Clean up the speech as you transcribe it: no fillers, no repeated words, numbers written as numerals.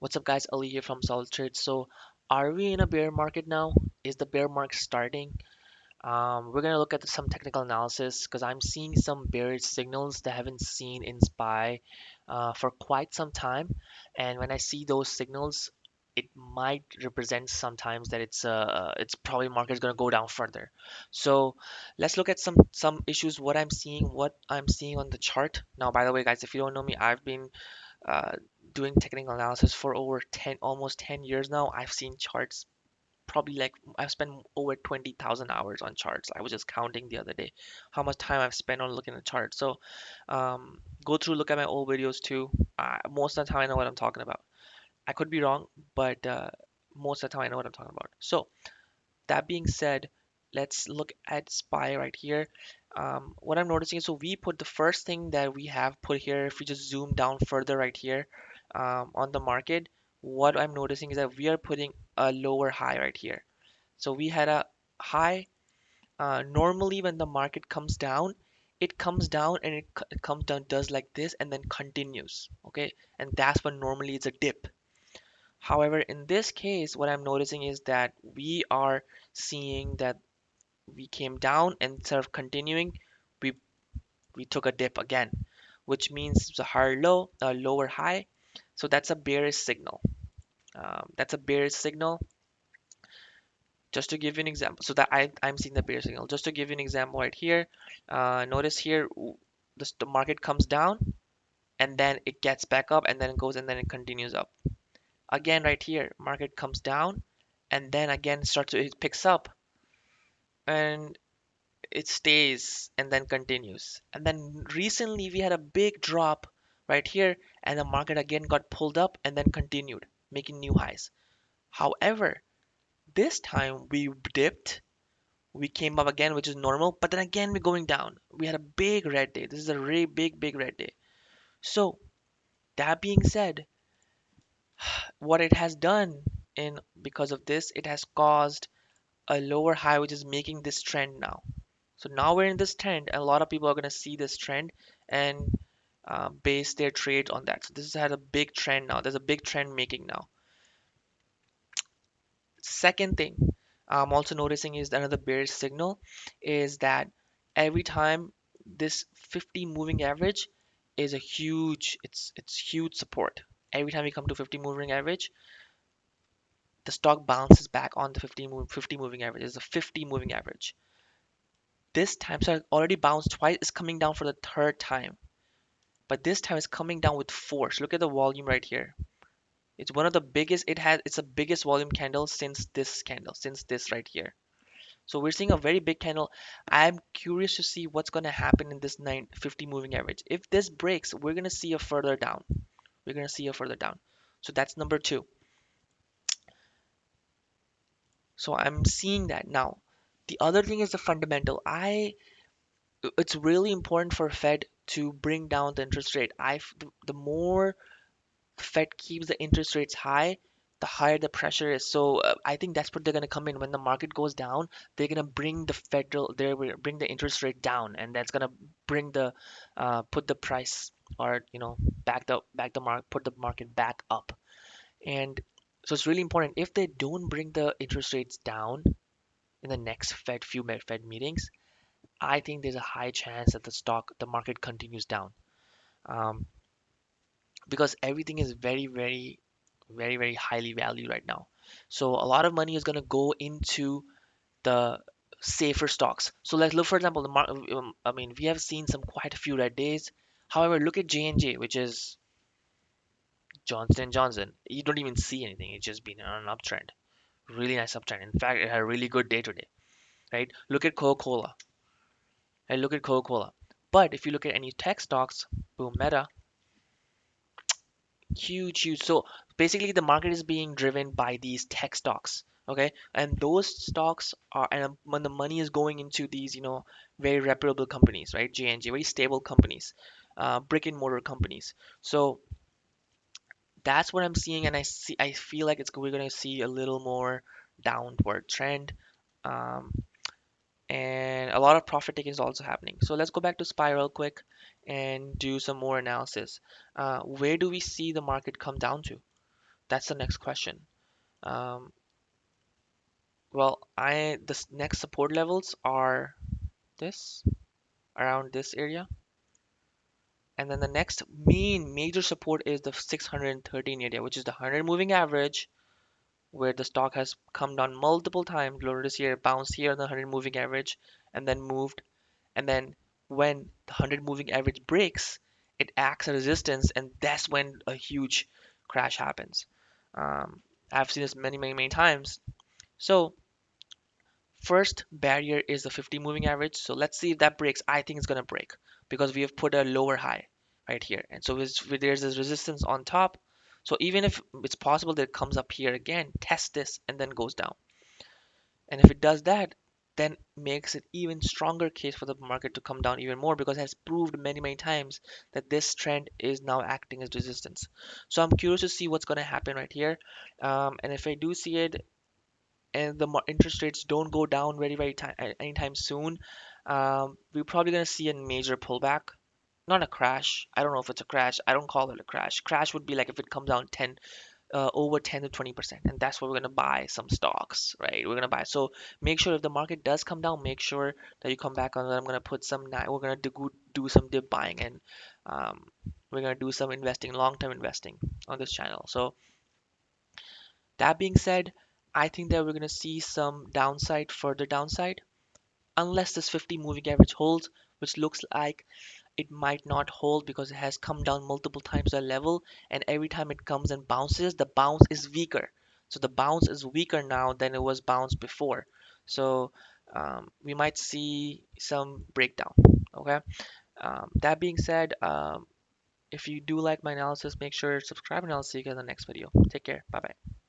What's up, guys? Ali here from Solid Trade. So, are we in a bear market now? Is the bear market starting? We're gonna look at some technical analysis because I'm seeing some bearish signals that I haven't seen in SPY for quite some time. And when I see those signals, it might represent sometimes that it's probably market is gonna go down further. So let's look at some issues. What I'm seeing on the chart. Now, by the way, guys, if you don't know me, I've been uh, doing technical analysis for over 10, almost 10 years now. I've seen charts probably like I've spent over 20,000 hours on charts. I was just counting the other day how much time I've spent on looking at charts. So go through, look at my old videos too. Most of the time I know what I'm talking about. I could be wrong, but most of the time I know what I'm talking about. So that being said, let's look at SPY right here. What I'm noticing is, so we put the first thing that we have put here, if we just zoom down further right here on the market, what I'm noticing is that we are putting a lower high right here. So we had a high. Normally, when the market comes down and it comes down, does like this, and then continues. Okay, and that's when normally it's a dip. However, in this case, what I'm noticing is that we are seeing that we came down and instead of continuing, we we took a dip again, which means it's a higher low, a lower high. So that's a bearish signal. That's a bearish signal. Just to give you an example, so that I'm seeing the bearish signal. Just to give you an example right here, notice here the market comes down and then it gets back up and then it goes and then it continues up. Again, right here, market comes down and then again it picks up and it stays and then continues. And then recently we had a big drop right here and the market again got pulled up and then continued making new highs. However, this time we dipped, we came up again, which is normal, but then again we're going down. We had a big red day. This is a really big red day. So that being said, what it has done in because of this, it has caused a lower high, which is making this trend now. So now we're in this trend, and a lot of people are going to see this trend and base their trades on that. So this has a big trend now. There's a big trend making now. Second thing I'm also noticing is another bearish signal is that every time this 50 moving average is a huge, it's huge support. Every time we come to 50 moving average, the stock bounces back on the 50 moving average. It's a 50 moving average. This time, so it already bounced twice, it's coming down for the third time. But this time it's coming down with force. Look at the volume right here. It's one of the biggest, it's the biggest volume candle, since this right here. So we're seeing a very big candle. I'm curious to see what's going to happen in this 950 moving average. If this breaks, we're going to see a further down. We're going to see a further down. So that's number two. So I'm seeing that now. The other thing is the fundamental. It's really important for Fed to bring down the interest rate. The more Fed keeps the interest rates high, the higher the pressure is. So I think that's what they're going to come in when the market goes down. They're going to bring they will bring the interest rate down, and that's going to bring the put the price or back the mark put the market back up. And so it's really important if they don't bring the interest rates down in the next Fed meetings. I think there's a high chance that the market continues down. Um, because everything is very highly valued right now. So a lot of money is going to go into the safer stocks. So let's look, for example, I mean, we have seen some quite a few red days. However, look at J&J, which is Johnson& and Johnson. You don't even see anything. It's just been on an uptrend. Really nice uptrend. In fact, it had a really good day today, right? Look at Coca-Cola. And look at Coca-Cola. But if you look at any tech stocks, boom, Meta, huge. So basically, the market is being driven by these tech stocks. Okay, and those stocks are, and when the money is going into these, very reputable companies, right? J&J, very stable companies, brick and mortar companies. So that's what I'm seeing, and I feel like we're gonna see a little more downward trend. Um, and a lot of profit taking is also happening. So let's go back to SPY real quick and do some more analysis. Where do we see the market come down to? That's the next question. Um, well, next support levels are this around this area, and then the next main major support is the 613 area, which is the 100 moving average, where the stock has come down multiple times. Lower this year, bounced here on the 100 moving average, and then moved. And then when the 100 moving average breaks, it acts as resistance, and that's when a huge crash happens. Um, I've seen this many, many, many times. So first barrier is the 50 moving average. So let's see if that breaks. I think it's gonna break because we have put a lower high right here, and so there's this resistance on top. So even if it's possible that it comes up here again, test this and then goes down. And if it does that, then makes it even stronger case for the market to come down even more because it has proved many, many times that this trend is now acting as resistance. So I'm curious to see what's going to happen right here. And if I do see it and the interest rates don't go down very, very time, anytime soon, we're probably going to see a major pullback. Not a crash. I don't know if it's a crash. I don't call it a crash. Crash would be like if it comes down 10 over 10 to 20%, and that's where we're going to buy some stocks, right? We're going to buy. So make sure if the market does come down, make sure that you come back on that. I'm going to put some we're going to do some dip buying, and um, we're going to do some investing, long-term investing on this channel. So that being said, I think that we're going to see some downside, further downside, unless this 50 moving average holds, which looks like it might not hold because it has come down multiple times that level, and every time it comes and bounces, the bounce is weaker. So the bounce is weaker now than it was bounced before. So we might see some breakdown. Okay. That being said, if you do like my analysis, make sure to subscribe, and I'll see you guys in the next video. Take care. Bye bye.